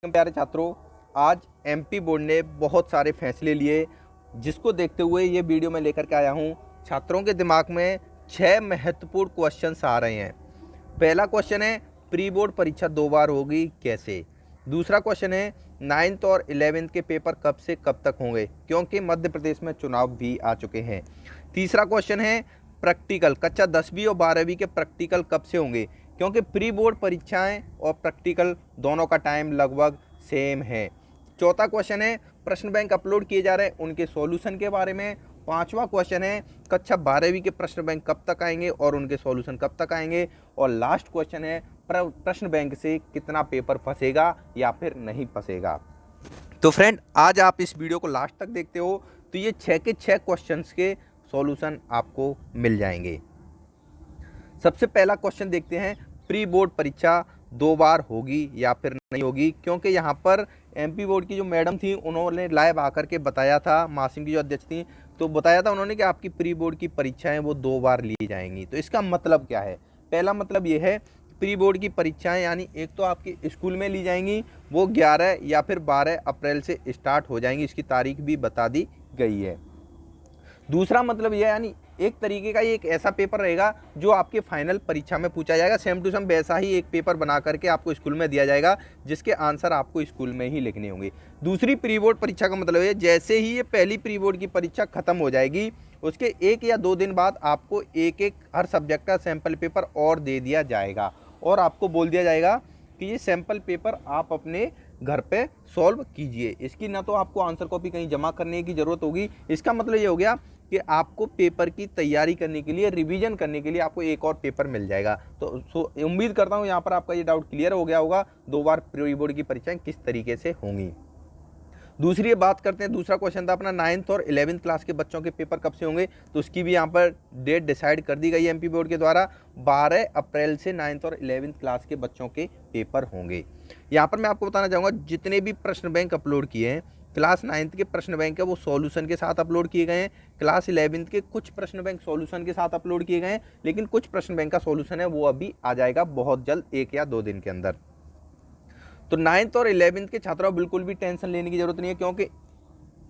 प्यारे छात्रों, आज एमपी बोर्ड ने बहुत सारे फैसले लिए, जिसको देखते हुए ये वीडियो मैं लेकर के आया हूँ। छात्रों के दिमाग में 6 महत्वपूर्ण क्वेश्चंस आ रहे हैं। पहला क्वेश्चन है, प्री बोर्ड परीक्षा 2 बार होगी कैसे। दूसरा क्वेश्चन है, 9th और 11th के पेपर कब से कब तक होंगे, क्योंकि मध्य प्रदेश में चुनाव भी आ चुके हैं। तीसरा क्वेश्चन है, प्रैक्टिकल कक्षा 10वीं और 12वीं के प्रैक्टिकल कब से होंगे, क्योंकि प्री बोर्ड परीक्षाएं और प्रैक्टिकल दोनों का टाइम लगभग सेम है। चौथा क्वेश्चन है, प्रश्न बैंक अपलोड किए जा रहे हैं, उनके सॉल्यूशन के बारे में। पांचवा क्वेश्चन है, कक्षा 12वीं के प्रश्न बैंक कब तक आएंगे और उनके सॉल्यूशन कब तक आएंगे। और लास्ट क्वेश्चन है, प्रश्न बैंक से कितना पेपर फंसेगा या फिर नहीं फंसेगा। तो फ्रेंड, आज आप इस वीडियो को लास्ट तक देखते हो तो ये 6 के 6 क्वेश्चंस के सॉल्यूशन आपको मिल जाएंगे। सबसे पहला क्वेश्चन देखते हैं, प्री बोर्ड परीक्षा 2 बार होगी या फिर नहीं होगी, क्योंकि यहाँ पर एमपी बोर्ड की जो मैडम थी उन्होंने लाइव आकर के बताया था, मासिम की जो अध्यक्ष थी, तो बताया था उन्होंने कि आपकी प्री बोर्ड की परीक्षाएं वो 2 बार ली जाएंगी। तो इसका मतलब क्या है? पहला मतलब ये है, प्री बोर्ड की परीक्षाएं यानी एक तो आपकी स्कूल में ली जाएंगी, वो 11 या फिर 12 अप्रैल से स्टार्ट हो जाएंगी, इसकी तारीख भी बता दी गई है। दूसरा मतलब यह यानी एक तरीके का ये एक ऐसा पेपर रहेगा जो आपके फाइनल परीक्षा में पूछा जाएगा, सेम टू सेम वैसा ही एक पेपर बना करके आपको स्कूल में दिया जाएगा, जिसके आंसर आपको स्कूल में ही लिखने होंगे। दूसरी प्री बोर्ड परीक्षा का मतलब है, जैसे ही ये पहली प्री बोर्ड की परीक्षा खत्म हो जाएगी, उसके 1 या 2 दिन बाद आपको एक हर सब्जेक्ट का सैंपल पेपर और दे दिया जाएगा और आपको बोल दिया जाएगा कि ये सैंपल पेपर आप अपने घर पे सॉल्व कीजिए। इसकी ना तो आपको आंसर कॉपी कहीं जमा करने की ज़रूरत होगी। इसका मतलब ये हो गया कि आपको पेपर की तैयारी करने के लिए, रिवीजन करने के लिए आपको एक और पेपर मिल जाएगा। तो उम्मीद करता हूँ यहाँ पर आपका ये डाउट क्लियर हो गया होगा, 2 बार प्री बोर्ड की परीक्षाएं किस तरीके से होंगी। दूसरी बात करते हैं, दूसरा क्वेश्चन था अपना 9th और 11th क्लास के बच्चों के पेपर कब से होंगे, तो उसकी भी यहाँ पर डेट डिसाइड कर दी गई है एमपी बोर्ड के द्वारा। 12 अप्रैल से 9th और 11th क्लास के बच्चों के पेपर होंगे। यहाँ पर मैं आपको बताना चाहूँगा, जितने भी प्रश्न बैंक अपलोड किए हैं, क्लास 9th के प्रश्न बैंक है वो सॉल्यूशन के साथ अपलोड किए गए हैं। क्लास 11th के कुछ प्रश्न बैंक सॉल्यूशन के साथ अपलोड किए गए हैं, लेकिन कुछ प्रश्न बैंक का सॉल्यूशन है वो अभी आ जाएगा बहुत जल्द, 1 या 2 दिन के अंदर। तो 9th और 11th के छात्रों को बिल्कुल भी टेंशन लेने की जरूरत नहीं है, क्योंकि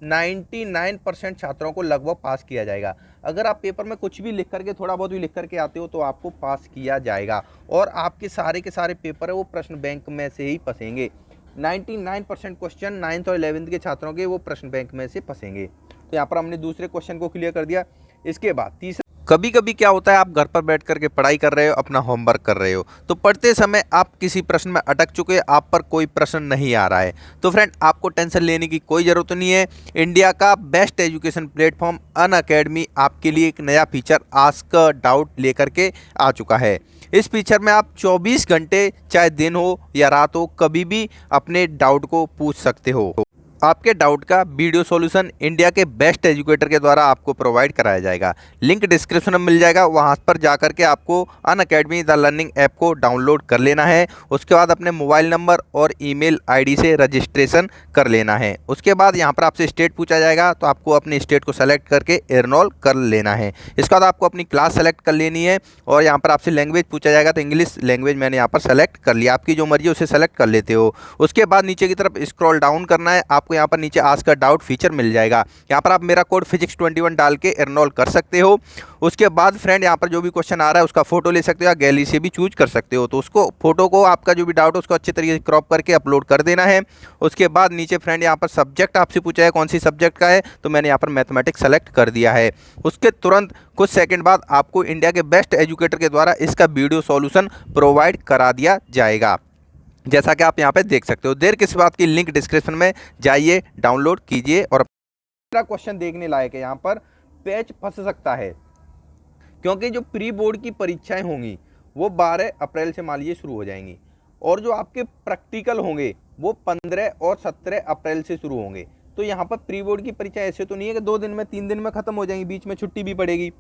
99% छात्रों को लगभग पास किया जाएगा। अगर आप पेपर में कुछ भी लिख करके, थोड़ा बहुत भी लिख करके आते हो तो आपको पास किया जाएगा और आपके सारे के सारे पेपर है वो प्रश्न बैंक में से ही फंसेंगे। 99% क्वेश्चन 9th और 11th के छात्रों के वो प्रश्न बैंक में से फंसेंगे। तो यहाँ पर हमने दूसरे क्वेश्चन को क्लियर कर दिया। इसके बाद तीसरा, कभी कभी क्या होता है, आप घर पर बैठ करके पढ़ाई कर रहे हो, अपना होमवर्क कर रहे हो, तो पढ़ते समय आप किसी प्रश्न में अटक चुके, आप पर कोई प्रश्न नहीं आ रहा है, तो फ्रेंड आपको टेंशन लेने की कोई ज़रूरत नहीं है। इंडिया का बेस्ट एजुकेशन प्लेटफॉर्म अनअकैडमी आपके लिए एक नया फीचर आस्क डाउट लेकर के आ चुका है। इस फीचर में आप 24 घंटे, चाहे दिन हो या रात हो, कभी भी अपने डाउट को पूछ सकते हो। आपके डाउट का वीडियो सॉल्यूशन इंडिया के बेस्ट एजुकेटर के द्वारा आपको प्रोवाइड कराया जाएगा। लिंक डिस्क्रिप्शन में मिल जाएगा, वहां पर जाकर के आपको अनअकैडमी द लर्निंग ऐप को डाउनलोड कर लेना है। उसके बाद अपने मोबाइल नंबर और ईमेल आईडी से रजिस्ट्रेशन कर लेना है। उसके बाद यहां पर आपसे स्टेट पूछा जाएगा, तो आपको अपनी स्टेट को सेलेक्ट करके एनरोल कर लेना है। इसके बाद आपको अपनी क्लास सेलेक्ट कर लेनी है और यहाँ पर आपसे लैंग्वेज पूछा जाएगा, तो इंग्लिश लैंग्वेज मैंने यहाँ पर सेलेक्ट कर लिया। आपकी जो मर्जी उसे सेलेक्ट कर लेते हो। उसके बाद नीचे की तरफ स्क्रॉल डाउन करना है, आपको यहाँ पर नीचे आस्क डाउट फीचर मिल जाएगा। यहाँ पर आप मेरा कोड फिजिक्स21 डाल के एनरोल कर सकते हो। उसके बाद फ्रेंड यहाँ पर जो भी क्वेश्चन आ रहा है उसका फोटो ले सकते हो या गैलरी से भी चूज कर सकते हो। तो उसको फोटो को, आपका जो भी डाउट है उसको अच्छे तरीके से क्रॉप करके अपलोड कर देना है। उसके बाद नीचे फ्रेंड यहाँ पर सब्जेक्ट आपसे पूछा है कौन सी सब्जेक्ट का है, तो मैंने यहाँ पर मैथमेटिक्स सेलेक्ट कर दिया है। उसके तुरंत कुछ सेकंड बाद आपको इंडिया के बेस्ट एजुकेटर के द्वारा इसका वीडियो सॉल्यूशन प्रोवाइड करा दिया जाएगा, जैसा कि आप यहाँ पे देख सकते हो। देर किस बात की, लिंक डिस्क्रिप्शन में जाइए, डाउनलोड कीजिए। और मेरा क्वेश्चन देखने लायक है, यहाँ पर पेच फंस सकता है, क्योंकि जो प्री बोर्ड की परीक्षाएं होंगी वो 12 अप्रैल से मान लीजिए शुरू हो जाएंगी, और जो आपके प्रैक्टिकल होंगे वो 15 और 17 अप्रैल से शुरू होंगे। तो यहाँ पर प्री बोर्ड की परीक्षा ऐसे तो नहीं है कि 2 दिन में, 3 दिन में खत्म हो जाएंगी, बीच में छुट्टी भी पड़ेगी।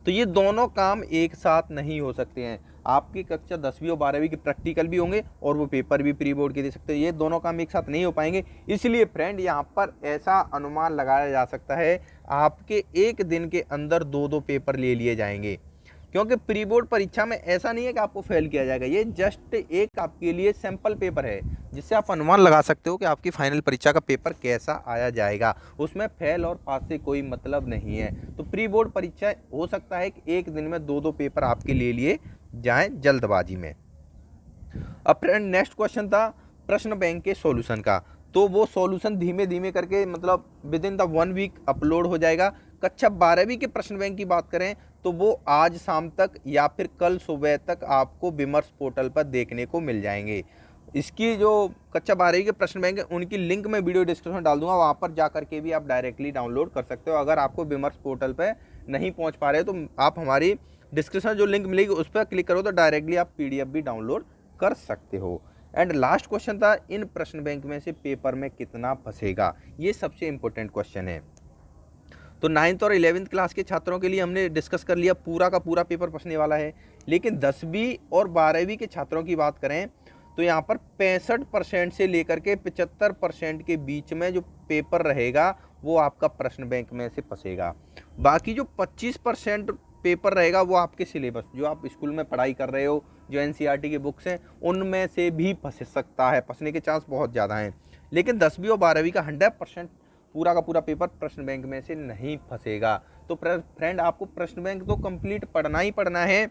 तो ये दोनों काम एक साथ नहीं हो सकते हैं। आपकी कक्षा 10वीं और 12वीं के प्रैक्टिकल भी होंगे और वो पेपर भी प्री बोर्ड के दे सकते हैं, ये दोनों काम एक साथ नहीं हो पाएंगे। इसलिए फ्रेंड यहाँ पर ऐसा अनुमान लगाया जा सकता है, आपके एक दिन के अंदर 2-2 पेपर ले लिए जाएंगे, क्योंकि प्री बोर्ड परीक्षा में ऐसा नहीं है कि आपको फेल किया जाएगा, ये जस्ट एक आपके लिए सैंपल पेपर है जिससे आप अनुमान लगा सकते हो कि आपकी फाइनल परीक्षा का पेपर कैसा आया जाएगा। उसमें फेल और पास से कोई मतलब नहीं है। तो प्री बोर्ड परीक्षा हो सकता है कि एक दिन में 2-2 पेपर आपके ले लिए जाएं जल्दबाजी में। अब फ्रेंड नेक्स्ट क्वेश्चन था प्रश्न बैंक के सॉल्यूशन का, तो वो सॉल्यूशन धीमे धीमे करके मतलब within the 1 week upload हो जाएगा। कक्षा 12वीं के प्रश्न बैंक की बात करें तो वो आज शाम तक या फिर कल सुबह तक आपको विमर्श पोर्टल पर देखने को मिल जाएंगे। इसकी जो कक्षा 12वीं के प्रश्न बैंक है उनकी लिंक मैं वीडियो डिस्क्रिप्शन में डाल दूंगा, वहाँ पर जा करके भी आप डायरेक्टली डाउनलोड कर सकते हो। अगर आपको विमर्श पोर्टल पर नहीं पहुँच पा रहे हो तो आप हमारी डिस्क्रिप्शन जो लिंक मिलेगी उस पर क्लिक करो तो डायरेक्टली आप PDF भी डाउनलोड कर सकते हो। एंड लास्ट क्वेश्चन था इन प्रश्न बैंक में से पेपर में कितना फंसेगा, ये सबसे इंपॉर्टेंट क्वेश्चन है। तो 9th और 11th क्लास के छात्रों के लिए हमने डिस्कस कर लिया पूरा का पूरा पेपर फंसने वाला है, लेकिन 10वीं और 12वीं के छात्रों की बात करें तो यहाँ पर 65% से लेकर के 75% के बीच में जो पेपर रहेगा वो आपका प्रश्न बैंक में से फंसेगा। बाकी जो 25% पेपर रहेगा वो आपके सिलेबस जो आप स्कूल में पढ़ाई कर रहे हो, जो NCERT की बुक्स हैं उनमें से भी फंस सकता है, फंसने के चांस बहुत ज़्यादा हैं। लेकिन 10वीं और 12वीं का 100% पूरा का पूरा पेपर प्रश्न बैंक में से नहीं फंसेगा। तो फ्रेंड आपको प्रश्न बैंक तो कंप्लीट पढ़ना ही पढ़ना है,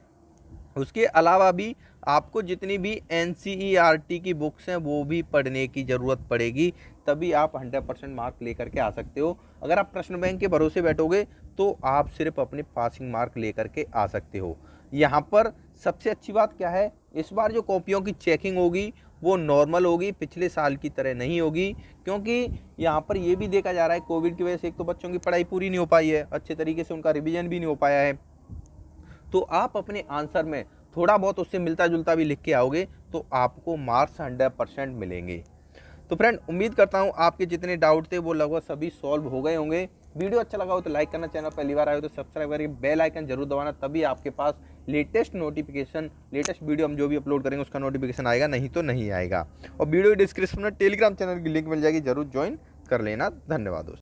उसके अलावा भी आपको जितनी भी NCERT की बुक्स हैं वो भी पढ़ने की ज़रूरत पड़ेगी, तभी आप 100% मार्क लेकर के आ सकते हो। अगर आप प्रश्न बैंक के भरोसे बैठोगे तो आप सिर्फ अपने पासिंग मार्क लेकर के आ सकते हो। यहाँ पर सबसे अच्छी बात क्या है, इस बार जो कॉपियों की चेकिंग होगी वो नॉर्मल होगी, पिछले साल की तरह नहीं होगी, क्योंकि यहाँ पर ये भी देखा जा रहा है कोविड की वजह से एक तो बच्चों की पढ़ाई पूरी नहीं हो पाई है, अच्छे तरीके से उनका रिवीजन भी नहीं हो पाया है। तो आप अपने आंसर में थोड़ा बहुत उससे मिलता जुलता भी लिख के आओगे तो आपको मार्क्स 100% मिलेंगे। तो फ्रेंड उम्मीद करता हूँ आपके जितने डाउट थे वो लगभग सभी सॉल्व हो गए होंगे। वीडियो अच्छा लगा हो तो लाइक करना, चैनल पहली बार आए हो तो सब्सक्राइब करके बेल आइकन जरूर दबाना, तभी आपके पास लेटेस्ट नोटिफिकेशन, लेटेस्ट वीडियो हम जो भी अपलोड करेंगे उसका नोटिफिकेशन आएगा, नहीं तो नहीं आएगा। और वीडियो डिस्क्रिप्शन में टेलीग्राम चैनल की लिंक मिल जाएगी, जरूर ज्वाइन कर लेना। धन्यवाद दोस्तों।